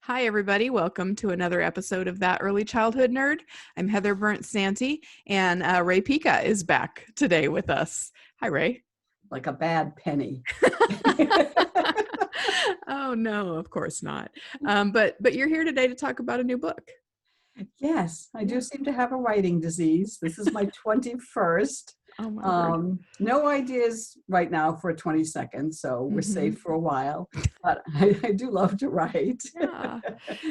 Hi, everybody. Welcome to another episode of That Early Childhood Nerd. I'm Heather Burnt-Santy, and Rae Pica is back today with us. Hi, Rae. Like a bad penny. Oh, no, of course not. But you're here today to talk about a new book. Yes, I do seem to have a writing disease. This is my 21st. Oh, my word. No ideas right now for 22nd, so we're safe for a while. But I do love to write. Yeah.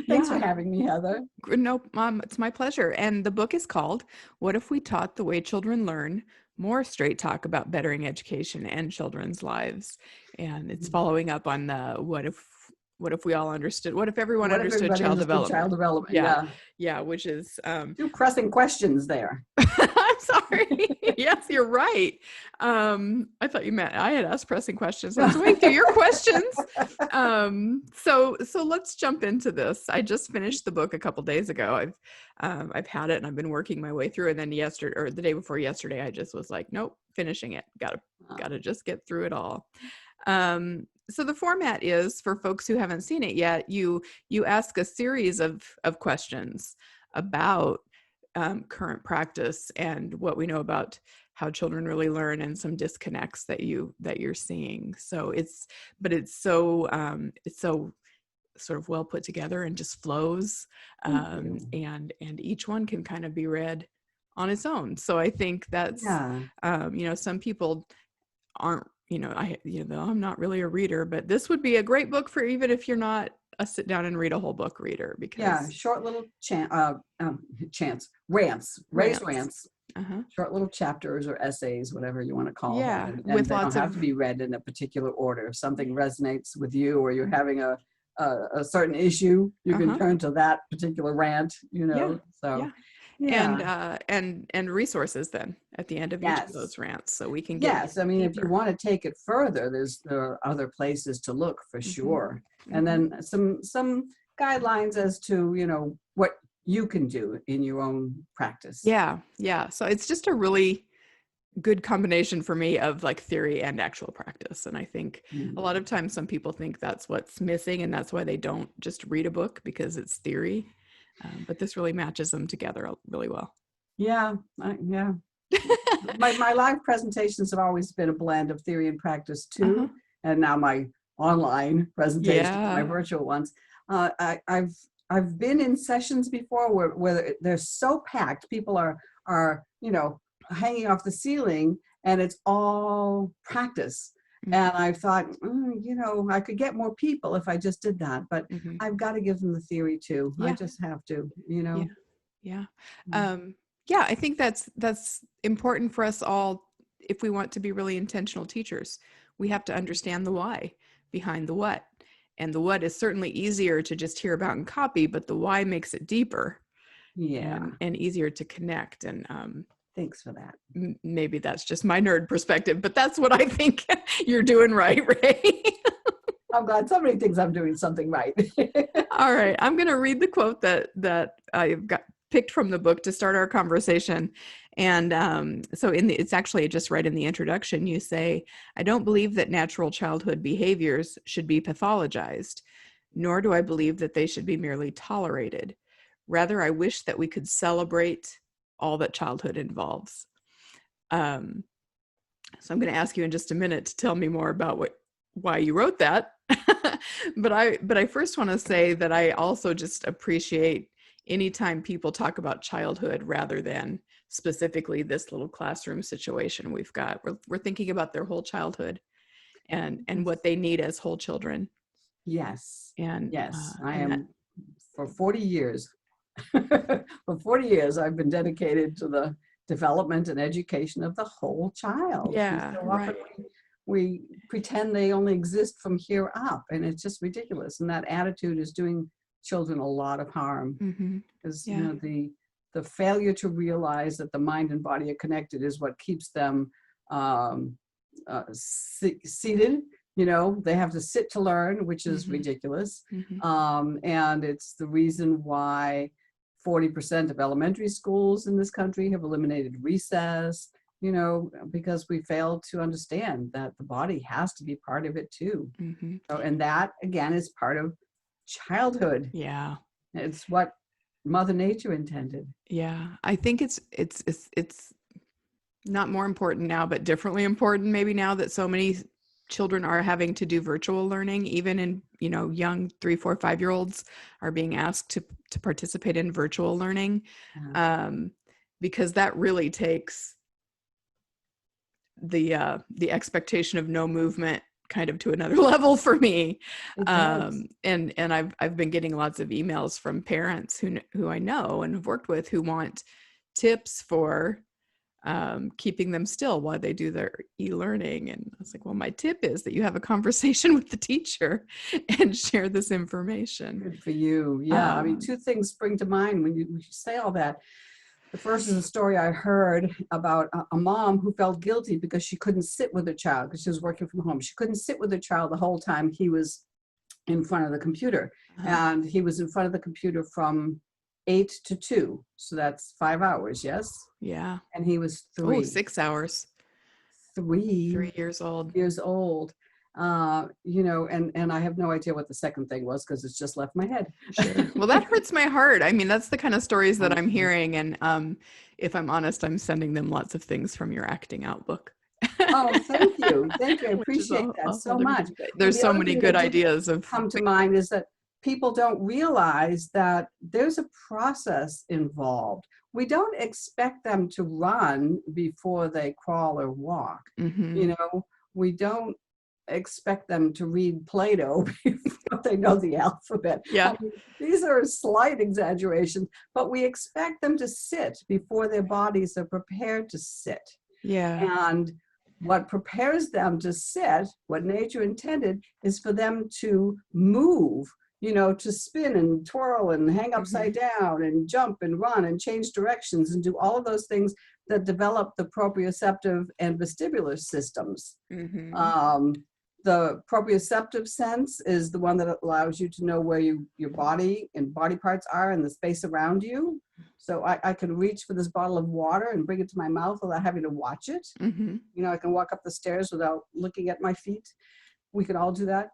Thanks for having me, Heather. No, it's my pleasure. And the book is called What If We Taught the Way Children Learn? More straight talk about bettering education and children's lives. And it's following up on the what if we all understood, what if everyone understood child development? Yeah, which is two pressing questions there. I'm sorry. Yes, you're right. I thought you meant I had asked pressing questions. I was waiting through your questions. So let's jump into this. I just finished the book a couple days ago. I've had it and I've been working my way through. And then yesterday, or the day before yesterday, I just was like, nope, finishing it. Gotta just get through it all. So the format is, for folks who haven't seen it yet, you ask a series of questions about current practice and what we know about how children really learn, and some disconnects that you're seeing. So it's so sort of well put together and just flows, and each one can kind of be read on its own. So I think that's some people aren't, I'm not really a reader, but this would be a great book for even if you're not a sit down and read a whole book reader, because short little Rae's rants. Short little chapters or essays, whatever you want to call them. And with they lots don't have to be read in a particular order. If something resonates with you, or you're having a certain issue, you can turn to that particular rant, and resources then at the end of each of those rants, so we can get I mean, if you want to take it further, there are other places to look for sure. And then some guidelines as to what you can do in your own practice. So it's just a really good combination for me of like theory and actual practice. And I think a lot of times some people think that's what's missing, and that's why they don't just read a book because it's theory. But this really matches them together really well. My live presentations have always been a blend of theory and practice too. And now my online presentations, my virtual ones. I've been in sessions before where they're so packed, people are hanging off the ceiling, and it's all practice. And I thought, I could get more people if I just did that, but I've got to give them the theory too. I just have to, I think that's important for us all. If we want to be really intentional teachers, we have to understand the why behind the what. And the what is certainly easier to just hear about and copy, but the why makes it deeper and easier to connect. And thanks for that. Maybe that's just my nerd perspective, but that's what I think you're doing right, Rae. I'm glad somebody thinks I'm doing something right. All right. I'm going to read the quote that I've got picked from the book to start our conversation. And it's actually just right in the introduction. You say, "I don't believe that natural childhood behaviors should be pathologized, nor do I believe that they should be merely tolerated. Rather, I wish that we could celebrate all that childhood involves." So I'm going to ask you in just a minute to tell me more about why you wrote that. But I first want to say that I also just appreciate anytime people talk about childhood rather than specifically this little classroom situation we've got. We're thinking about their whole childhood and what they need as whole children. Yes. And I am for 40 years. For 40 years, I've been dedicated to the development and education of the whole child. Yeah, so often we pretend they only exist from here up, and it's just ridiculous. And that attitude is doing children a lot of harm, because the failure to realize that the mind and body are connected is what keeps them seated. They have to sit to learn, which is ridiculous. And it's the reason why 40% of elementary schools in this country have eliminated recess, because we fail to understand that the body has to be part of it too. And that, again, is part of childhood. Yeah. It's what Mother Nature intended. Yeah. I think it's not more important now, but differently important maybe now that so many children are having to do virtual learning. Even in, young 3, 4, 5-year-olds are being asked to participate in virtual learning, because that really takes the expectation of no movement kind of to another level for me. And I've been getting lots of emails from parents who I know and have worked with who want tips for keeping them still while they do their e-learning. And I was like, well, my tip is that you have a conversation with the teacher and share this information. Good for you. Yeah. I mean, two things spring to mind when you say all that. The first is a story I heard about a mom who felt guilty because she couldn't sit with her child because she was working from home. She couldn't sit with her child the whole time he was in front of the computer. And he was in front of the computer from 8 to 2. So that's 5 hours, yes? Yeah. And he was 3. Oh, 6 hours. 3 years old. And I have no idea what the second thing was because it's just left my head. Sure. Well, that hurts my heart. I mean, that's the kind of stories that I'm hearing. And if I'm honest, I'm sending them lots of things from your acting out book. Oh, thank you. Thank you. I appreciate that so much. There's so many good ideas of come to mind is that people don't realize that there's a process involved. We don't expect them to run before they crawl or walk. We don't expect them to read Plato before they know the alphabet. Yeah. I mean, these are slight exaggerations, but we expect them to sit before their bodies are prepared to sit. Yeah. And what prepares them to sit, what nature intended, is for them to move, to spin and twirl and hang upside down and jump and run and change directions and do all of those things that develop the proprioceptive and vestibular systems. The proprioceptive sense is the one that allows you to know where your body and body parts are in the space around you. So I can reach for this bottle of water and bring it to my mouth without having to watch it. I can walk up the stairs without looking at my feet. We can all do that.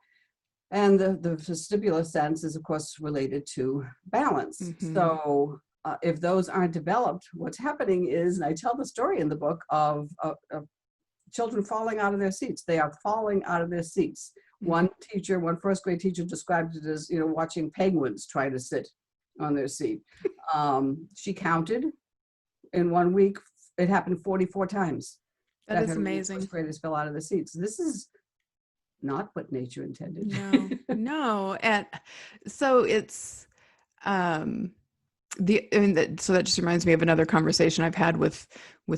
And the vestibular sense is, of course, related to balance. So if those aren't developed, what's happening is, and I tell the story in the book of children falling out of their seats. They are falling out of their seats. One first grade teacher described it as, watching penguins try to sit on their seat. She counted in 1 week, it happened 44 times. That is amazing. First graders fell out of their seats. This is not what nature intended. No. And so it's, so that just reminds me of another conversation I've had with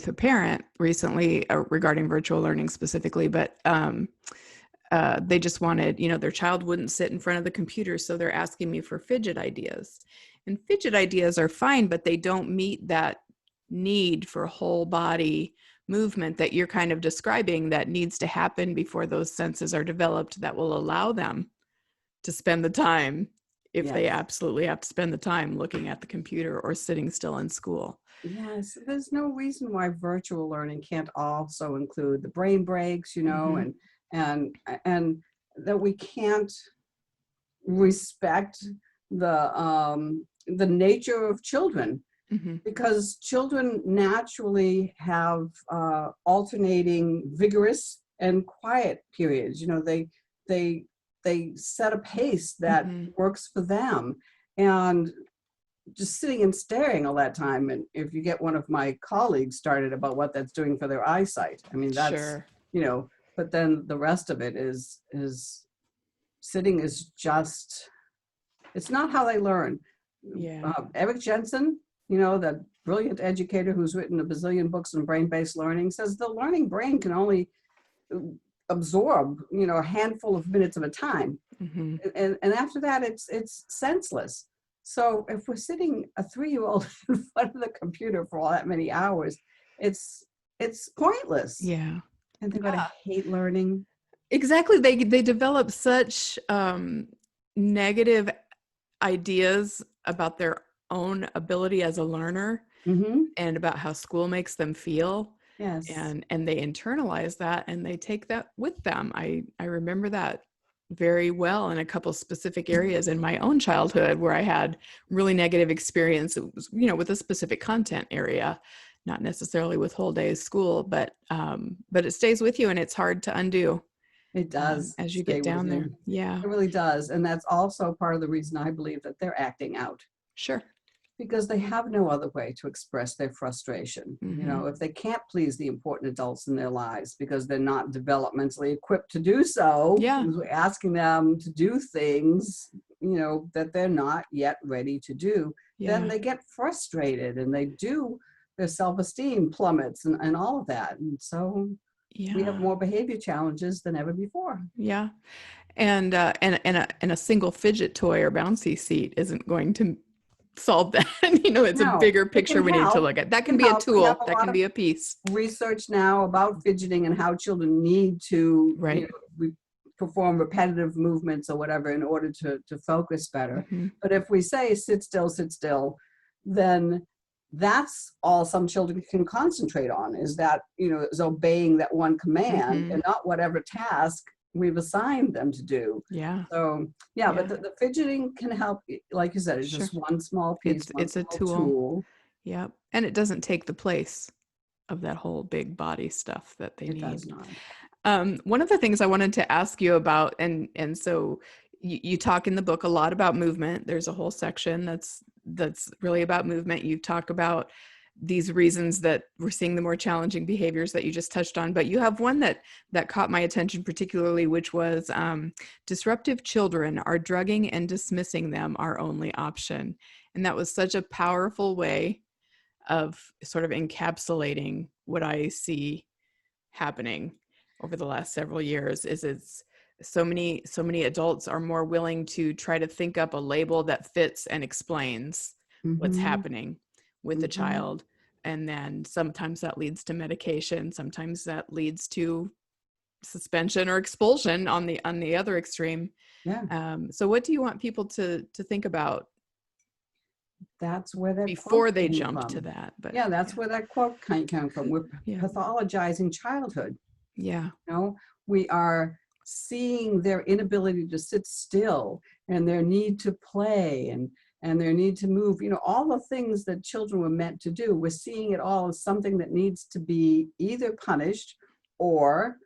a parent recently regarding virtual learning specifically, but they just wanted, their child wouldn't sit in front of the computer. So they're asking me for fidget ideas, and fidget ideas are fine, but they don't meet that need for whole body movement that you're kind of describing that needs to happen before those senses are developed that will allow them to spend the time if they absolutely have to spend the time looking at the computer or sitting still in school. Yes, there's no reason why virtual learning can't also include the brain breaks, and that we can't respect the nature of children, because children naturally have alternating vigorous and quiet periods. They set a pace that works for them, and just sitting and staring all that time. And if you get one of my colleagues started about what that's doing for their eyesight, I mean, that's, but then the rest of it is sitting is just, it's not how they learn. Eric Jensen, that brilliant educator who's written a bazillion books on brain-based learning, says the learning brain can only absorb, a handful of minutes at a time. And after that, it's senseless. So if we're sitting a 3-year-old in front of the computer for all that many hours, it's pointless. Yeah. And they're going to hate learning. Exactly. They develop such negative ideas about their own ability as a learner and about how school makes them feel. Yes. And they internalize that and they take that with them. I remember that very well in a couple specific areas in my own childhood where I had really negative experience, with a specific content area, not necessarily with whole day school, but it stays with you and it's hard to undo. It does As you stay get with down there. you. Yeah, It really does. And that's also part of the reason I believe that they're acting out, sure. because they have no other way to express their frustration. Mm-hmm. If they can't please the important adults in their lives because they're not developmentally equipped to do so, Yeah. because we're asking them to do things, that they're not yet ready to do, then Yeah. they get frustrated and their self-esteem plummets and all of that. And so we have Yeah. more behavior challenges than ever before. Yeah. And a single fidget toy or bouncy seat isn't going to solve that. It's a No, bigger it picture can we need to help. look at. That It can can be a help. We have tool. a That lot can of be a piece. research now about fidgeting and how children need to Right. perform repetitive movements or whatever in order to focus better. Mm-hmm. But if we say sit still, then that's all some children can concentrate on, is obeying that one command Mm-hmm. and not whatever task we've assigned them to do. Yeah. So yeah, Yeah. but the fidgeting can help, like you said, it's Sure. just one small piece, It's a tool. Yep. And it doesn't take the place of that whole big body stuff that they It need. does not. One of the things I wanted to ask you about, and so you talk in the book a lot about movement. There's a whole section that's really about movement. You talk about these reasons that we're seeing the more challenging behaviors that you just touched on, but you have one that caught my attention particularly, which was disruptive children are drugging and dismissing them our only option. And that was such a powerful way of sort of encapsulating what I see happening over the last several years. It's so many adults are more willing to try to think up a label that fits and explains what's happening with the child, and then sometimes that leads to medication, sometimes that leads to suspension or expulsion on the other extreme. Yeah. So what do you want people to think about That's where that before quote they came jump from. to that? But Yeah, that's where that quote came from. We're pathologizing childhood. Yeah. We are seeing their inability to sit still and their need to play and their need to move, all the things that children were meant to do. We're seeing it all as something that needs to be either punished or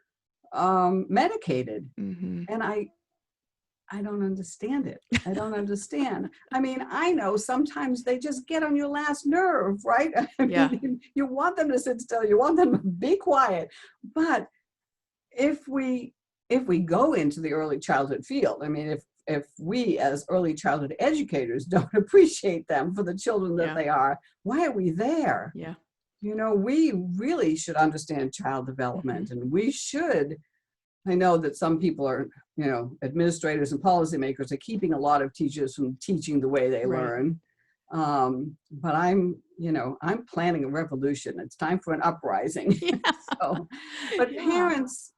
medicated. Mm-hmm. And I don't understand it. I don't understand. I mean, I know sometimes they just get on your last nerve, right? Mean, you want them to sit still, you want them to be quiet. But if we go into the early childhood field, I mean, if we as early childhood educators don't appreciate them for the children that they are, why are we there? Yeah. We really should understand child development, and we should. I know that some people are, administrators and policymakers are keeping a lot of teachers from teaching the way they learn. But I'm planning a revolution. It's time for an uprising. But parents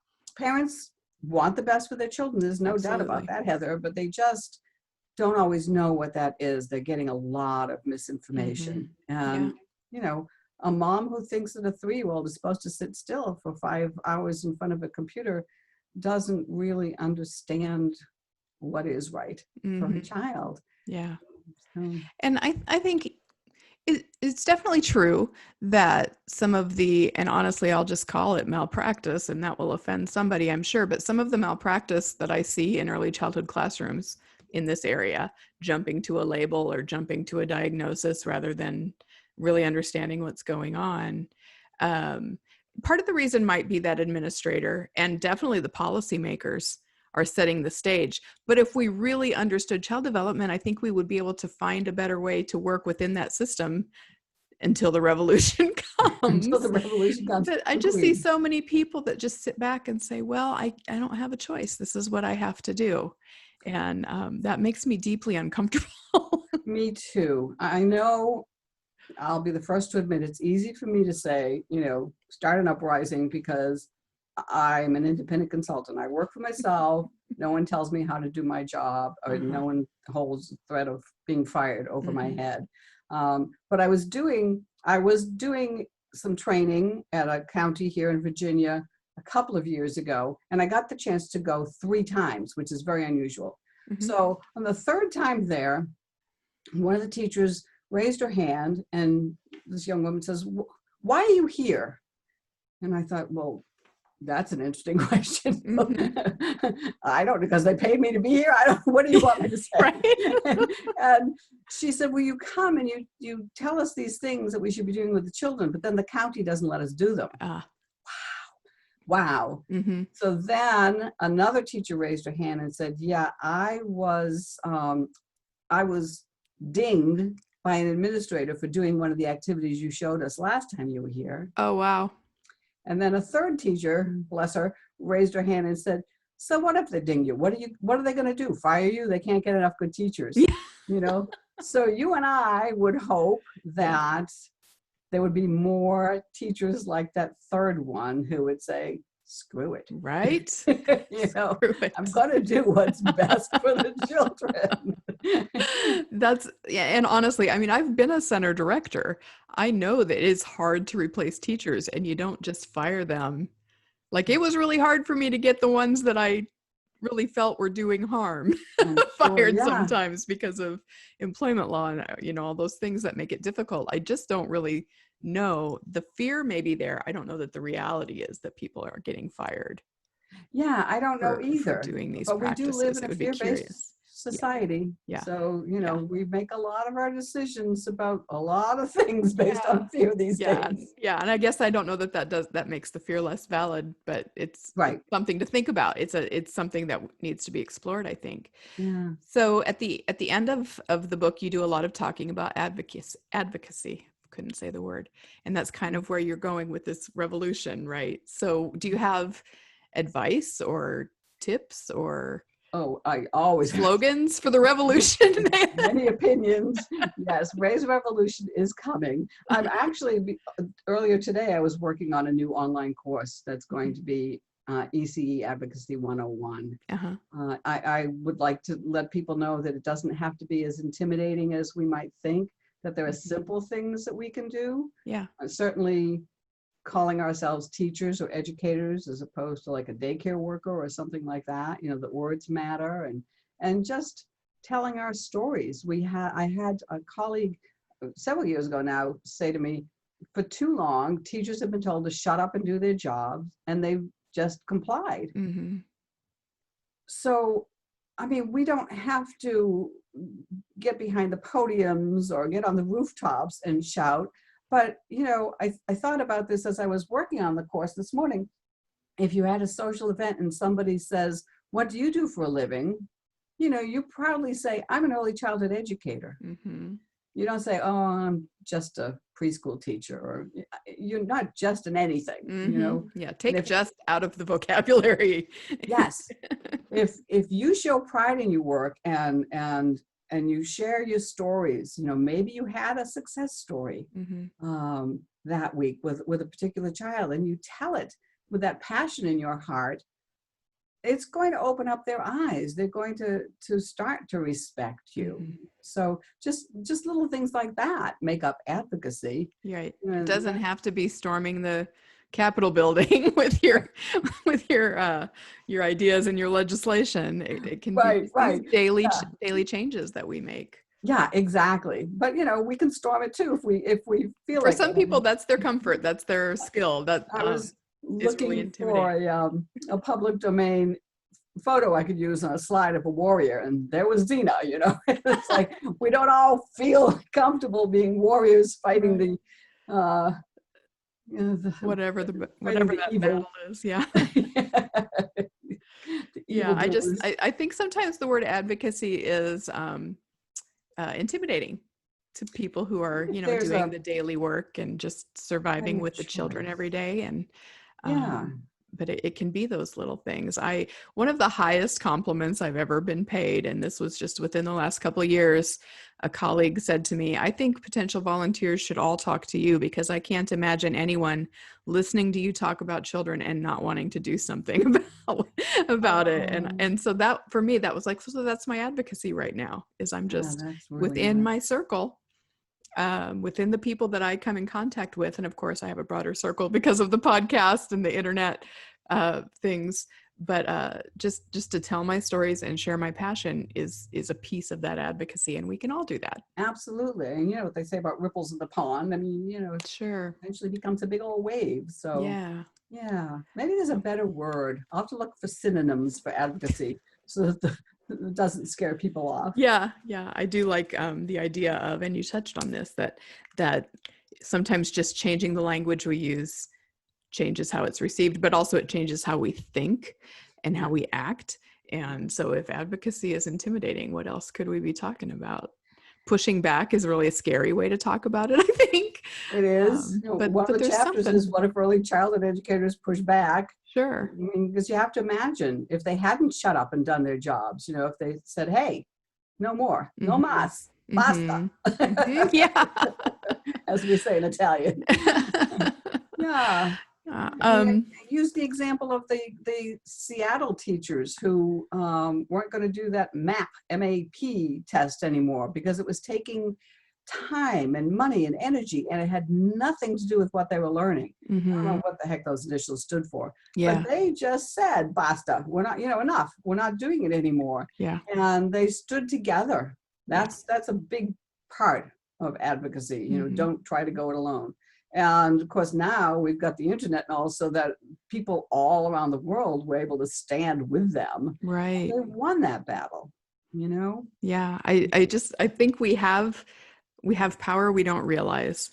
want the best for their children. There's no doubt about that, Heather, but they just don't always know what that is. They're getting a lot of misinformation. And, a mom who thinks that a 3-year-old is supposed to sit still for 5 hours in front of a computer doesn't really understand what is right for her child. Yeah. And I think it's definitely true that some of the, and honestly, I'll just call it malpractice, and that will offend somebody, I'm sure, but some of the malpractice that I see in early childhood classrooms in this area, jumping to a label or jumping to a diagnosis rather than really understanding what's going on. Part of the reason might be that administrator and definitely the policymakers are setting the stage. But if we really understood child development, I think we would be able to find a better way to work within that system until the revolution comes. Until the revolution comes. But I just see so many people that just sit back and say, well, I don't have a choice. This is what I have to do. And that makes me deeply uncomfortable. Me too. I know, I'll be the first to admit, it's easy for me to say, start an uprising because I'm an independent consultant. I work for myself. No one tells me how to do my job, or no one holds the threat of being fired over my head. But I was doing some training at a county here in Virginia a couple of years ago, and I got the chance to go 3 times, which is very unusual. Mm-hmm. So on the 3rd time there, one of the teachers raised her hand, and this young woman says, "Why are you here?" And I thought, well, that's an interesting question. Mm-hmm. I don't know, because they paid me to be here. I don't. What do you want me to say? Right. and she said, "Well, you come and you tell us these things that we should be doing with the children, but then the county doesn't let us do them." Wow. Mm-hmm. So then another teacher raised her hand and said, "Yeah, I was dinged by an administrator for doing one of the activities you showed us last time you were here." Oh, wow. And then a 3rd teacher, bless her, raised her hand and said, "So what if they ding you? What are they going to do? Fire you? They can't get enough good teachers." Yeah. So you and I would hope that there would be more teachers like that 3rd one who would say, "Screw it." Right. Screw it. I'm going to do what's best for the children. And honestly, I mean, I've been a center director. I know that it's hard to replace teachers, and you don't just fire them. Like, it was really hard for me to get the ones that I really felt were doing harm fired sometimes because of employment law and, all those things that make it difficult. I just don't really know. The fear may be there. I don't know that the reality is that people are getting fired. Yeah, I don't know either. For doing these but practices. We do live in It a would be fear-based curious. society. Yeah. So, we make a lot of our decisions about a lot of things based on fear these days. Yeah. And I guess I don't know that makes the fear less valid, but it's something to think about. It's something that needs to be explored, I think. Yeah. So at the end of the book, you do a lot of talking about advocacy. Couldn't say the word. And that's kind of where you're going with this revolution, right? So do you have advice or tips or I always slogans for the revolution? Many opinions. Yes, Rae's revolution is coming. I'm actually, earlier today, I was working on a new online course that's going to be ECE Advocacy 101. Uh-huh. I would like to let people know that it doesn't have to be as intimidating as we might think, that there are simple things that we can do. Yeah. Certainly calling ourselves teachers or educators as opposed to like a daycare worker or something like that. The words matter, and just telling our stories. I had a colleague several years ago now say to me, for too long, teachers have been told to shut up and do their jobs, and they've just complied. Mm-hmm. So, I mean, we don't have to get behind the podiums or get on the rooftops and shout. But, I thought about this as I was working on the course this morning. If you're at a social event and somebody says, "What do you do for a living?" You proudly say, "I'm an early childhood educator." Mm-hmm. You don't say, "Oh, I'm just a preschool teacher," or you're not just in anything, Mm-hmm. Yeah, take just out of the vocabulary. Yes. If you show pride in your work and you share your stories, maybe you had a success story that week with a particular child, and you tell it with that passion in your heart, it's going to open up their eyes. They're going to start to respect you. Mm-hmm. So just little things like that make up advocacy. Right. It doesn't have to be storming the Capitol building with your ideas and your legislation. It can be daily changes that we make. Yeah, exactly. But we can storm it too if we feel for some people that's their comfort, that's their skill. That I was looking for a public domain photo I could use on a slide of a warrior, and there was Dina. It's like we don't all feel comfortable being warriors fighting the whatever that evil battle is. Yeah. I think sometimes the word advocacy is intimidating to people who are doing the daily work and just surviving with the children every day. And but it can be those little things. One of the highest compliments I've ever been paid, and this was just within the last couple of years, a colleague said to me, "I think potential volunteers should all talk to you, because I can't imagine anyone listening to you talk about children and not wanting to do something about it." And so that, for me, that was like, so that's my advocacy right now, is I'm just within my circle, within the people that I come in contact with. And of course I have a broader circle because of the podcast and the internet. things. But just to tell my stories and share my passion is a piece of that advocacy, and we can all do that. Absolutely. And you know what they say about ripples in the pond. I mean, you know, it Sure. eventually becomes a big old wave. So Yeah. yeah, maybe there's a better word. I'll have to look for synonyms for advocacy so that it doesn't scare people off. Yeah. I do like the idea of, and you touched on this, that sometimes just changing the language we use changes how it's received, but also it changes how we think and how we act. And so if advocacy is intimidating, what else could we be talking about? Pushing back is really a scary way to talk about it, I think. It is. But One of the there's chapters something. is what if early childhood educators push back? Sure. I mean, because you have to imagine if they hadn't shut up and done their jobs, you know, if they said, hey, no more, no mas, basta, Yeah. as we say in Italian. Yeah. I used the example of the Seattle teachers who weren't going to do that MAP test anymore because it was taking time and money and energy, and it had nothing to do with what they were learning. I don't know what the heck those initials stood for, but they just said, basta, we're not, you know, enough. We're not doing it anymore. Yeah. And they stood together. That's a big part of advocacy. You know, don't try to go it alone. And of course, now we've got the internet and all, so that people all around the world were able to stand with them. Right. They won that battle, you know? Yeah. I think we have power we don't realize.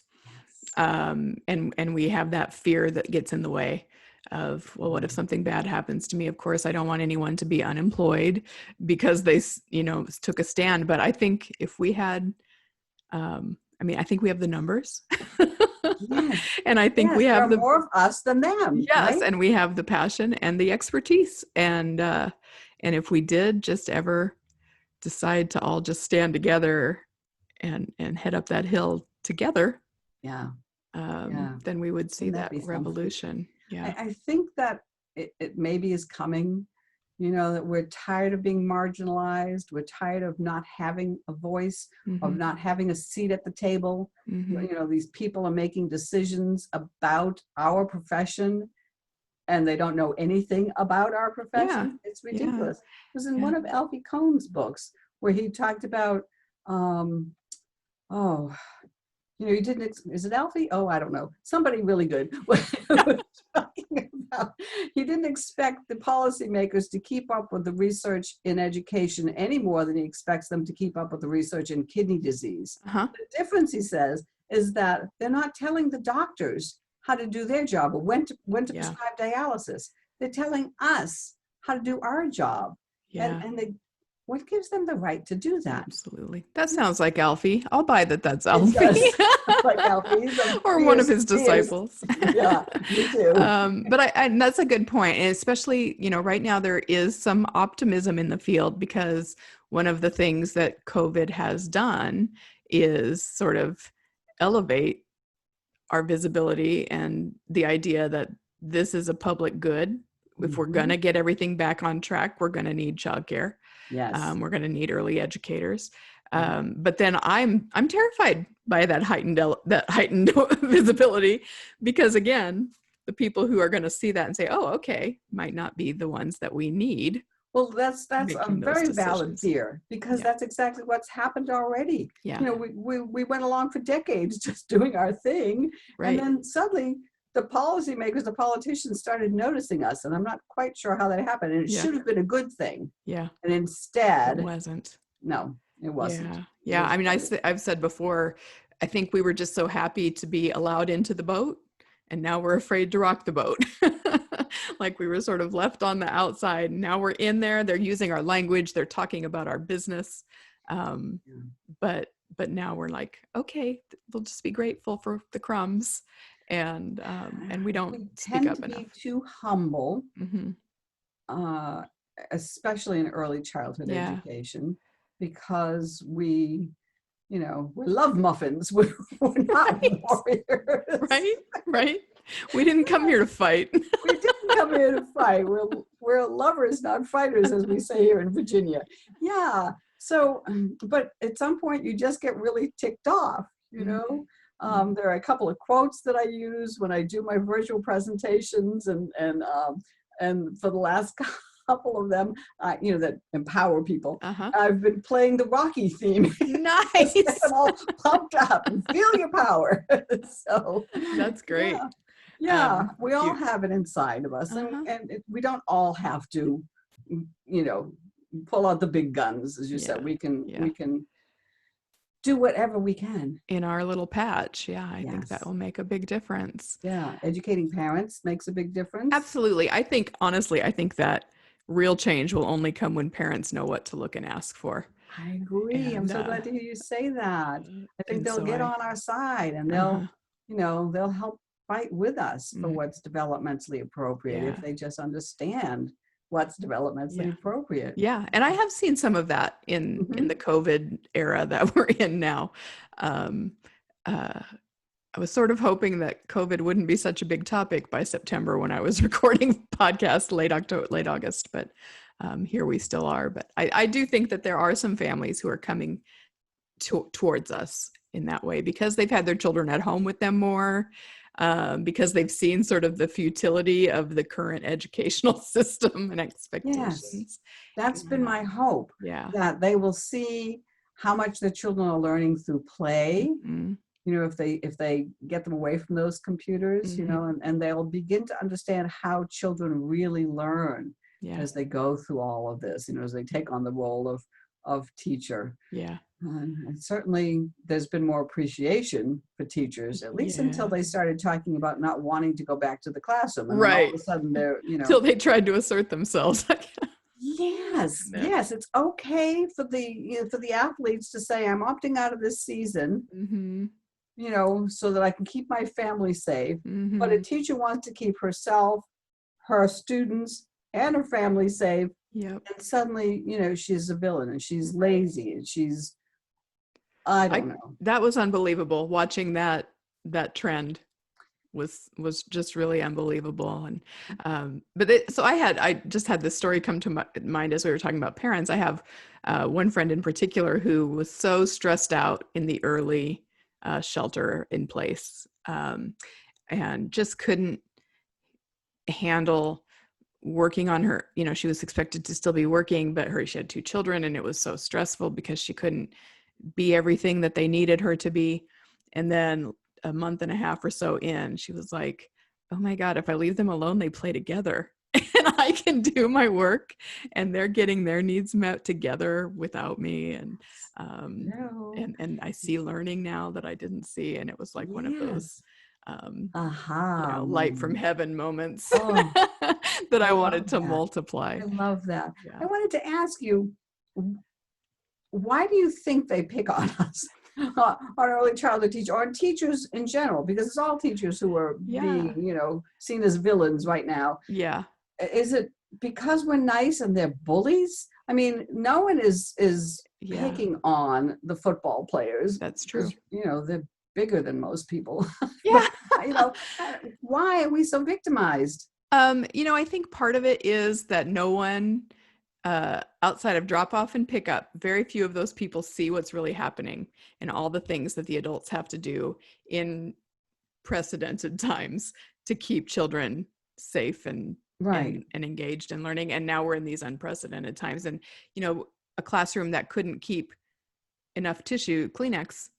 And we have that fear that gets in the way of, well, what if something bad happens to me? Of course, I don't want anyone to be unemployed because they, you know, took a stand. But I think if we had, I think we have the numbers. Yes. And I think we have more of us than them. Yes, right? and we have the passion and the expertise. And if we did just ever decide to all just stand together and head up that hill together, then we would see that revolution. Yeah, I think that it maybe is coming. You know, that we're tired of being marginalized. We're tired of not having a voice, of not having a seat at the table. You know, these people are making decisions about our profession and they don't know anything about our profession. It's ridiculous. It was in one of Alfie Kohn's books where he talked about, you know, he didn't, is it Alfie? Oh, I don't know. Somebody really good. Talking about, he didn't expect the policymakers to keep up with the research in education any more than he expects them to keep up with the research in kidney disease. The difference, he says, is that they're not telling the doctors how to do their job or when to prescribe dialysis. They're telling us how to do our job. And they, what gives them the right to do that? Absolutely. That sounds like Alfie. I'll buy that that's Alfie. Like Alfie. Or one of his disciples. Yeah, me too. But and that's a good point. And especially, you know, right now there is some optimism in the field because one of the things that COVID has done is sort of elevate our visibility and the idea that this is a public good. If we're going to get everything back on track, we're going to need childcare. Yes. We're going to need early educators. But then I'm terrified by that heightened visibility because, again, the people who are going to see that and say, oh, okay, might not be the ones that we need. Well, that's a very valid fear because that's exactly what's happened already. You know, we went along for decades just doing our thing. And then suddenly the policymakers, the politicians started noticing us, and I'm not quite sure how that happened. And it should have been a good thing. Yeah. And instead, it wasn't. No, it wasn't. Yeah. I mean, I've said before, I think we were just so happy to be allowed into the boat, and now we're afraid to rock the boat. Like we were sort of left on the outside. Now we're in there. They're using our language. They're talking about our business. But now we're like, okay, we'll just be grateful for the crumbs. And we don't speak up enough. We tend to be too humble, especially in early childhood education, because we love muffins. We're not warriors. Right. We didn't come here to fight. We didn't come here to fight. We're lovers, not fighters, as we say here in Virginia. Yeah. So, but at some point you just get really ticked off, you know? There are a couple of quotes that I use when I do my virtual presentations, and And for the last couple of them, that empower people, Uh-huh. I've been playing the Rocky theme. Nice. Get them all pumped up and feel your power. So That's great. yeah, we all Cute. have it inside of us, Uh-huh. and we don't all have to, pull out the big guns, as you said. We can do whatever we can. In our little patch. Yeah, I think that Yes. will make a big difference. Yeah, educating parents makes a big difference. Absolutely. Honestly, I think that real change will only come when parents know what to look and ask for. I agree. I'm And so glad to hear you say that. I think and they'll so get on our side, and uh-huh. they'll help fight with us for Mhm. what's developmentally appropriate Yeah. if they just understand what's developmentally Yeah. appropriate. Yeah, and I have seen some of that in Mhm. the COVID era that we're in now. Um, uh, I was sort of hoping that COVID wouldn't be such a big topic by September when I was recording podcast late August, but here we still are. But I do think that there are some families who are coming towards us in that way because they've had their children at home with them more, because they've seen sort of the futility of the current educational system and Yes, expectations. that's been And my hope, yeah. that they will see how much the children are learning through play. Mhm. If they get them away from those computers, Mhm. and they'll begin to understand how children really learn Yeah. as they go through all of this, as they take on the role of teacher. Yeah. And certainly there's been more appreciation for teachers, at least until Yeah. they started talking about not wanting to go back to the classroom. And then all of Right. a sudden they're, Till they tried to assert themselves. yes, No. yes, it's okay for the athletes to say, I'm opting out of this season, Mhm. so that I can keep my family safe. But a Mhm. teacher wants to keep herself, her students, and her family safe. Yep. And suddenly, she's a villain, and she's lazy, and I don't know. That was unbelievable. Watching that trend was just really unbelievable. And so I just had this story come to my mind as we were talking about parents. I have one friend in particular who was so stressed out in the early shelter in place, and just couldn't handle working on her. She was expected to still be working, but she had 2 children, and it was so stressful because she couldn't be everything that they needed her to be. And then a month and a half or so in, she was like, oh my God, if I leave them alone, they play together and I can do my work and they're getting their needs met together without me. And No. I see learning now that I didn't see. And it was like one of those Yes. Aha light from moment. heaven moments Oh, that I I love wanted to that. multiply. I love that. Yeah. I wanted to ask you, why do you think they pick on us, on early childhood teachers, or on teachers in general? Because it's all teachers who are being, Yeah. seen as villains right now. Yeah. Is it because we're nice and they're bullies? I mean, no one is Yeah. picking on the football players That's true. because, they're bigger than most people. Yeah. But, why are we so victimized? I think part of it is that no one, outside of drop off and pickup, very few of those people see what's really happening and all the things that the adults have to do in precedented times to keep children safe and Right. engaged in learning. And now we're in these unprecedented times. And a classroom that couldn't keep enough Kleenex,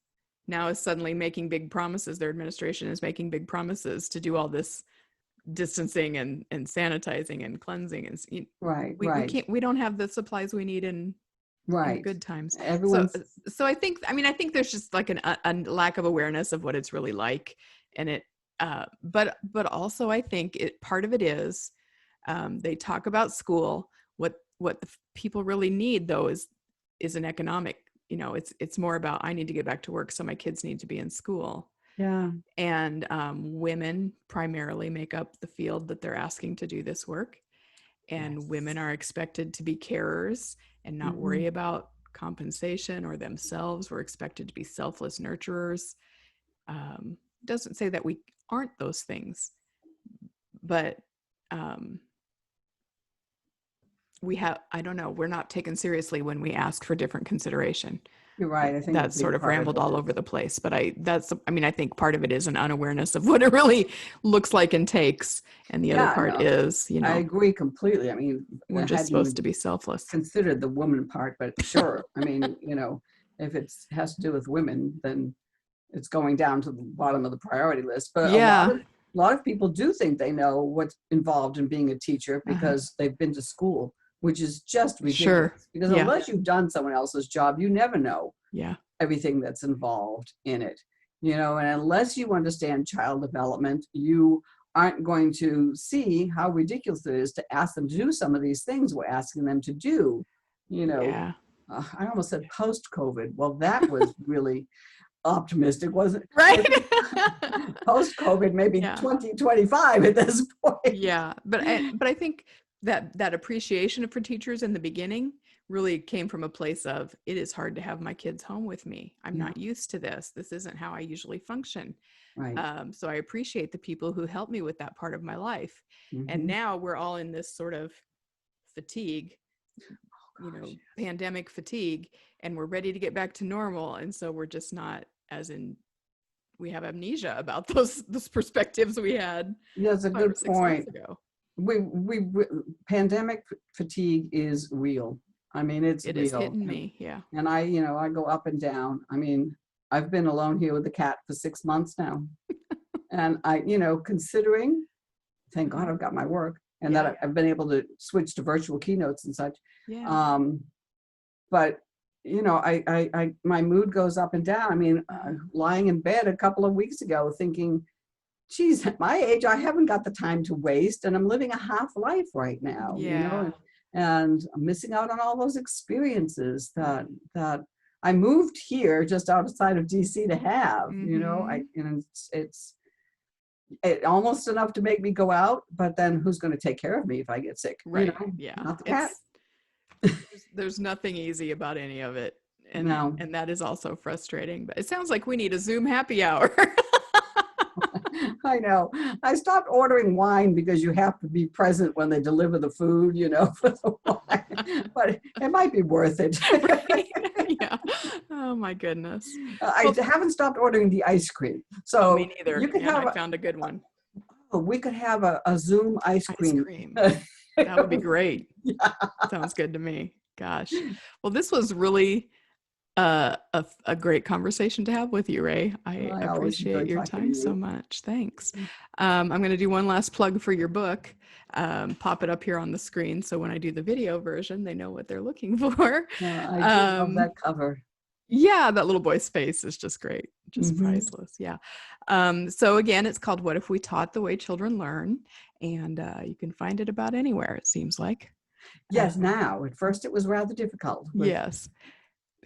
now is suddenly making big promises. Their administration is making big promises to do all this distancing and sanitizing and cleansing. And Right. we Right. can't, we don't have the supplies we need in Right. good times. So Everyone's I think there's just like a lack of awareness of what it's really like. And but also I think part of it is, they talk about school. What the people really need though is an economic, it's more about, I need to get back to work, so my kids need to be in school. yeah. And women primarily make up the field that they're asking to do this work. And Yes. women are expected to be carers and not Mhm. worry about compensation or themselves. We're expected to be selfless nurturers. Doesn't say that we aren't those things, but I don't know, we're not taken seriously when we ask for different consideration. You're right. I think that a sort big of part of rambled it all over the place, but I think part of it is an unawareness of what it really looks like and takes. And the other yeah, part no, is, I agree completely. I mean, we're I just hadn't supposed even to be selfless. considered the woman part, but sure. I mean, if it has to do with women, then it's going down to the bottom of the priority list. But Yeah. a lot of people do think they know what's involved in being a teacher because they've been to school, which is just ridiculous. Sure. Because Yeah. unless you've done someone else's job, you never know Yeah. everything that's involved in it. And unless you understand child development, you aren't going to see how ridiculous it is to ask them to do some of these things we're asking them to do. Yeah. I almost said post-COVID. Well, that was really optimistic, wasn't it? Right. Post-COVID, maybe Yeah. 2025 at this point. Yeah. But I think that appreciation for teachers in the beginning really came from a place of, it is hard to have my kids home with me. I'm not used to this. This isn't how I usually function. Right. So I appreciate the people who helped me with that part of my life. Mm-hmm. And now we're all in this sort of fatigue, pandemic fatigue, and we're ready to get back to normal. And so we're just not we have amnesia about those perspectives we had. Yeah, that's a good point. Ago. We pandemic fatigue is real. I mean, it real. Is hitting me. Yeah. And I go up and down. I mean, I've been alone here with the cat for 6 months now. And I, considering, thank God I've got my work and that I've been able to switch to virtual keynotes and such. Yeah. But my mood goes up and down. I mean, lying in bed a couple of weeks ago thinking, geez, at my age, I haven't got the time to waste, and I'm living a half life right now. And I'm missing out on all those experiences that I moved here just outside of DC to have. It's almost enough to make me go out, but then who's going to take care of me if I get sick? Right. Not the cat. There's nothing easy about any of it. And that is also frustrating. But it sounds like we need a Zoom happy hour. I know. I stopped ordering wine because you have to be present when they deliver the food, for the wine. But it might be worth it. Right? Yeah. Oh my goodness. I haven't stopped ordering the ice cream. So me neither. You could I found a good one. We could have a Zoom ice cream. That would be great. Yeah. Sounds good to me. Gosh. Well, this was really a great conversation to have with you, Rae. I appreciate your time so much. Thanks. I'm going to do one last plug for your book. Pop it up here on the screen so when I do the video version, they know what they're looking for. I do love that cover. Yeah, that little boy's face is just great. Just priceless. Yeah. So again, it's called What If We Taught the Way Children Learn? And you can find it about anywhere, it seems like. Yes, now. At first it was rather difficult. Yes.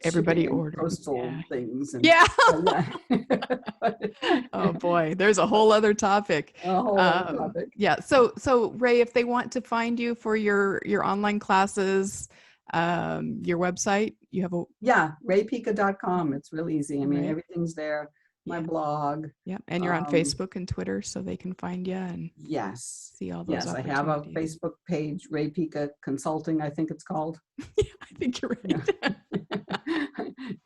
Everybody ordered postal things. Oh boy, there's a whole other topic. Yeah. So Rae, if they want to find you for your online classes, your website, you have raepica.com. It's real easy. I mean, everything's there. My blog. Yeah. And you're on Facebook and Twitter, so they can find you and see all those. Yes, I have a Facebook page, Rae Pica Consulting, I think it's called. Yeah, I think you're right. Yeah.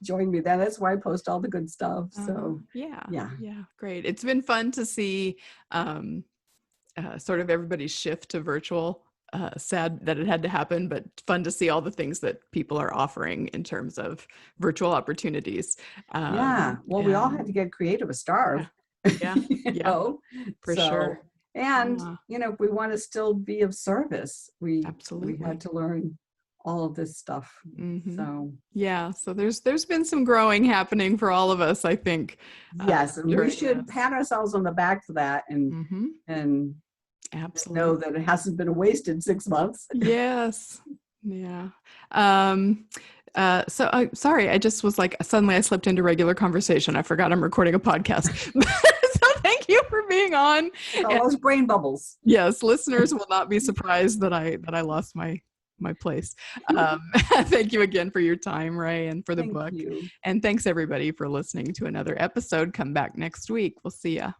Join me there. That's where I post all the good stuff. So yeah, great. It's been fun to see sort of everybody's shift to virtual. Sad that it had to happen, but fun to see all the things that people are offering in terms of virtual opportunities. We all had to get creative to starve. Yeah, for sure. And if we want to still be of service, we had to learn all of this stuff. So there's been some growing happening for all of us, I think. Yes, and we should pat ourselves on the back for that and absolutely know that it hasn't been a wasted 6 months. Yes. Yeah. So sorry, I just was like, suddenly I slipped into regular conversation. I forgot I'm recording a podcast. So thank you for being on. All those brain bubbles. Yes. Listeners will not be surprised that I lost my place. Thank you again for your time, Rae, and for the book. You. And thanks everybody for listening to another episode. Come back next week. We'll see ya.